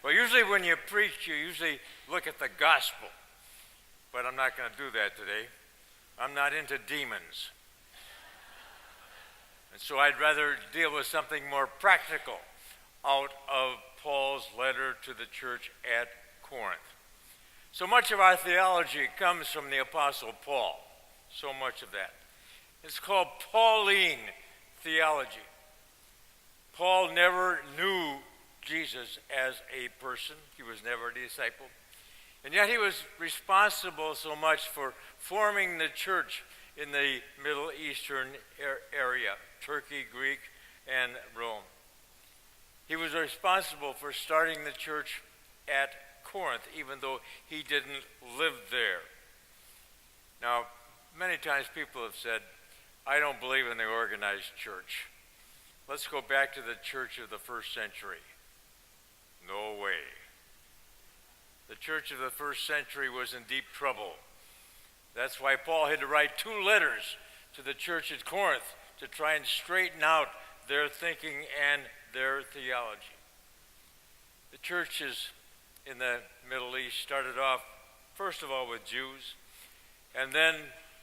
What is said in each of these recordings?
Well, usually when you preach, you usually look at the gospel. But I'm not going to do that today. I'm not into demons. And so I'd rather deal with something more practical out of Paul's letter to the church at Corinth. So much of our theology comes from the Apostle Paul. So much of that. It's called Pauline theology. Paul never knew Jesus as a person. He was never a disciple. And yet he was responsible so much for forming the church in the Middle Eastern area, Turkey, Greek, and Rome. He was responsible for starting the church at Corinth, even though he didn't live there. Now, many times people have said, I don't believe in the organized church. Let's go back to the church of the first century. No way. The church of the first century was in deep trouble. That's why Paul had to write 2 letters to the church at Corinth to try and straighten out their thinking and their theology. The churches in the Middle East started off, first of all, with Jews, and then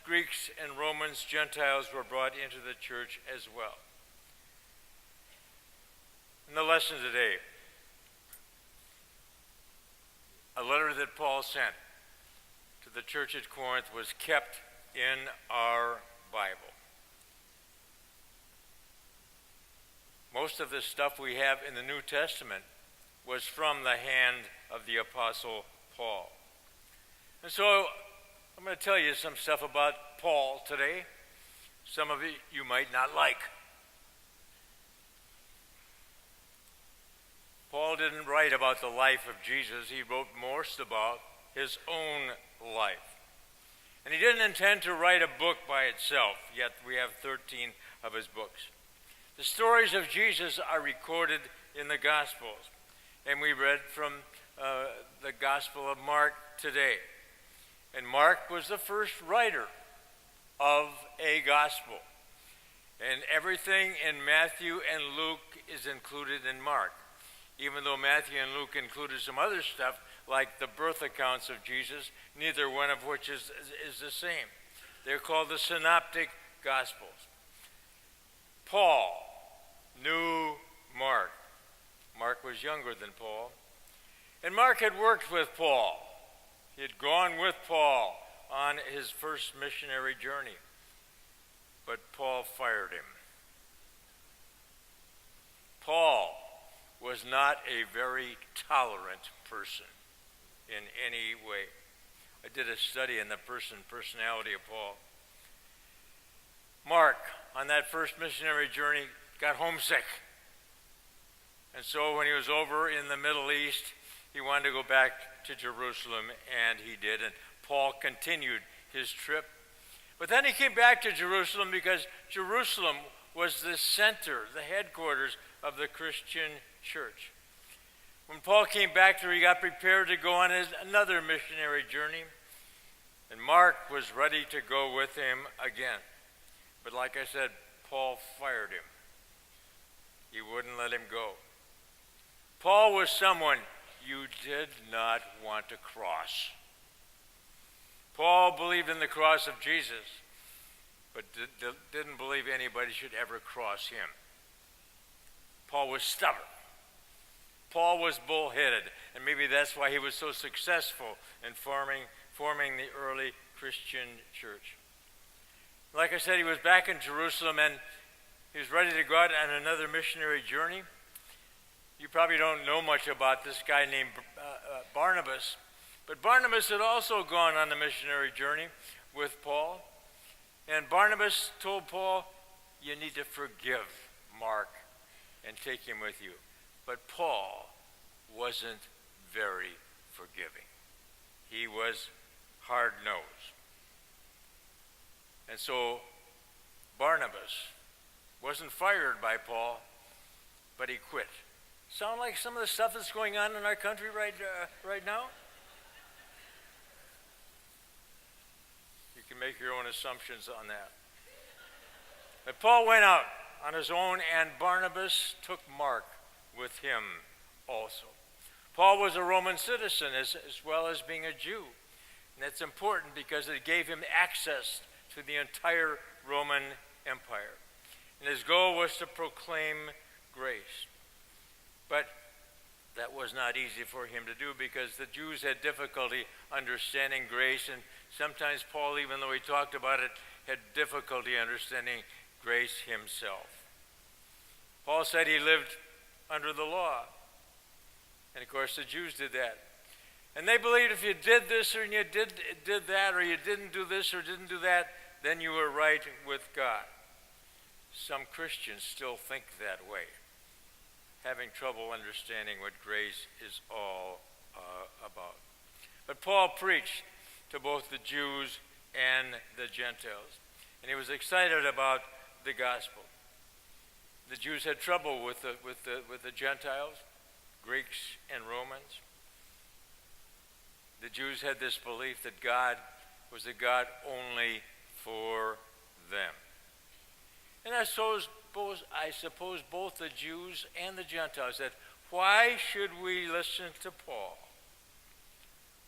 Greeks and Romans, Gentiles were brought into the church as well. And the lesson today, a letter that Paul sent to the church at Corinth was kept in our Bible. Most of the stuff we have in the New Testament was from the hand of the Apostle Paul. And so I'm going to tell you some stuff about Paul today. Some of it you might not like. Paul didn't write about the life of Jesus. He wrote most about his own life. And he didn't intend to write a book by itself, yet we have 13 of his books. The stories of Jesus are recorded in the Gospels, and we read from the Gospel of Mark today. And Mark was the first writer of a gospel. And everything in Matthew and Luke is included in Mark, even though Matthew and Luke included some other stuff, like the birth accounts of Jesus, neither one of which is the same. They're called the Synoptic Gospels. Paul knew Mark. Mark was younger than Paul. And Mark had worked with Paul. He had gone with Paul on his first missionary journey. But Paul fired him. Paul was not a very tolerant person in any way. I did a study in the personality of Paul. Mark, on that first missionary journey, got homesick. And so when he was over in the Middle East, he wanted to go back to Jerusalem, and he did. And Paul continued his trip. But then he came back to Jerusalem because Jerusalem was the center, the headquarters of the Christian church. When Paul came back there, he got prepared to go on another missionary journey. And Mark was ready to go with him again. But like I said, Paul fired him. He wouldn't let him go. Paul was someone you did not want to cross. Paul believed in the cross of Jesus, but didn't believe anybody should ever cross him. Paul was stubborn. Paul was bullheaded, and maybe that's why he was so successful in forming the early Christian church. Like I said, he was back in Jerusalem, and he was ready to go out on another missionary journey. You probably don't know much about this guy named Barnabas, but Barnabas had also gone on a missionary journey with Paul. And Barnabas told Paul, you need to forgive Mark and take him with you. But Paul wasn't very forgiving. He was hard-nosed. And so Barnabas wasn't fired by Paul, but he quit. Sound like some of the stuff that's going on in our country right now? You can make your own assumptions on that. But Paul went out on his own, and Barnabas took Mark with him also. Paul was a Roman citizen as well as being a Jew. And that's important because it gave him access to the entire Roman Empire. And his goal was to proclaim grace. But that was not easy for him to do because the Jews had difficulty understanding grace, and sometimes Paul, even though he talked about it, had difficulty understanding grace himself. Paul said he lived under the law. And of course the Jews did that. And they believed if you did this or you did that, or you didn't do this or didn't do that, then you were right with God. Some Christians still think that way, having trouble understanding what grace is all about. But Paul preached to both the Jews and the Gentiles, and he was excited about the gospel. The Jews had trouble with the Gentiles, Greeks and Romans. The Jews had this belief that God was a God only for them. And I suppose both the Jews and the Gentiles said, why should we listen to Paul?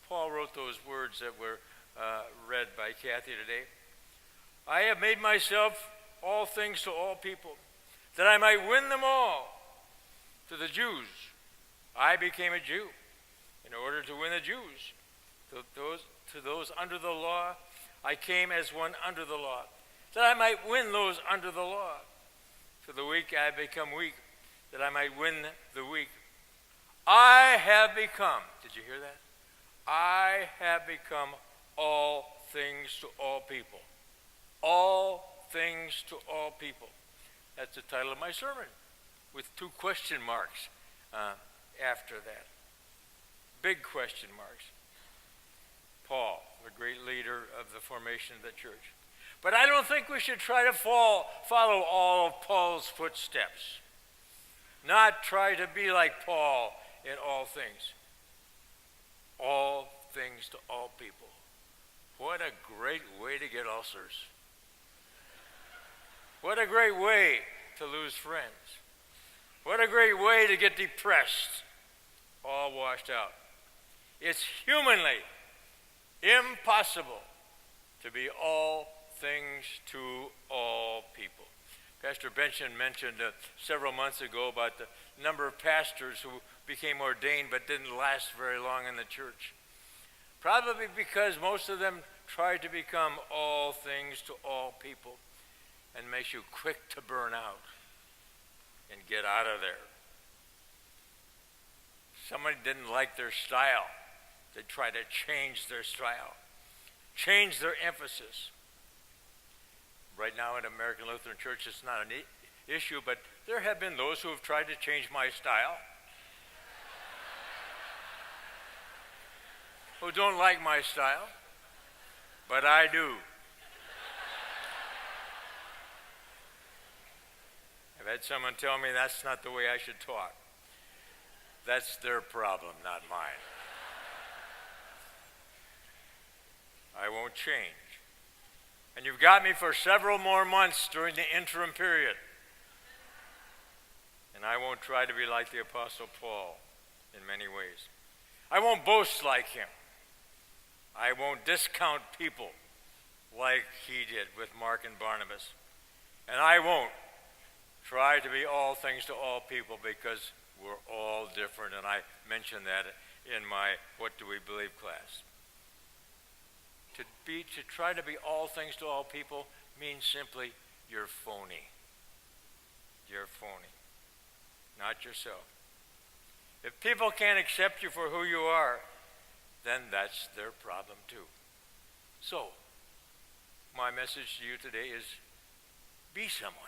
Paul wrote those words that were read by Kathy today. I have made myself all things to all people, that I might win them all. To the Jews, I became a Jew in order to win the Jews. To those under the law, I came as one under the law, that I might win those under the law. To the weak I become weak, that I might win the weak. I have become, did you hear that? I have become all things to all people. All things to all people. That's the title of my sermon, with 2 question marks after that. Big question marks. Paul, the great leader of the formation of the church. But I don't think we should try to follow all of Paul's footsteps. Not try to be like Paul in all things. All things to all people. What a great way to get ulcers. What a great way to lose friends. What a great way to get depressed. All washed out. It's humanly impossible to be all things to all people. Pastor Benson mentioned several months ago about the number of pastors who became ordained but didn't last very long in the church. Probably because most of them tried to become all things to all people, and makes you quick to burn out and get out of there. Somebody didn't like their style. They try to change their style, change their emphasis. Right now in American Lutheran Church, it's not an issue, but there have been those who have tried to change my style, who don't like my style, but I do. I've had someone tell me that's not the way I should talk. That's their problem, not mine. I won't change. And you've got me for several more months during the interim period. And I won't try to be like the Apostle Paul in many ways. I won't boast like him. I won't discount people like he did with Mark and Barnabas. And I won't try to be all things to all people because we're all different. And I mentioned that in my What Do We Believe class. To try to be all things to all people means simply you're phony. You're phony, not yourself. If people can't accept you for who you are, then that's their problem too. So, my message to you today is be someone.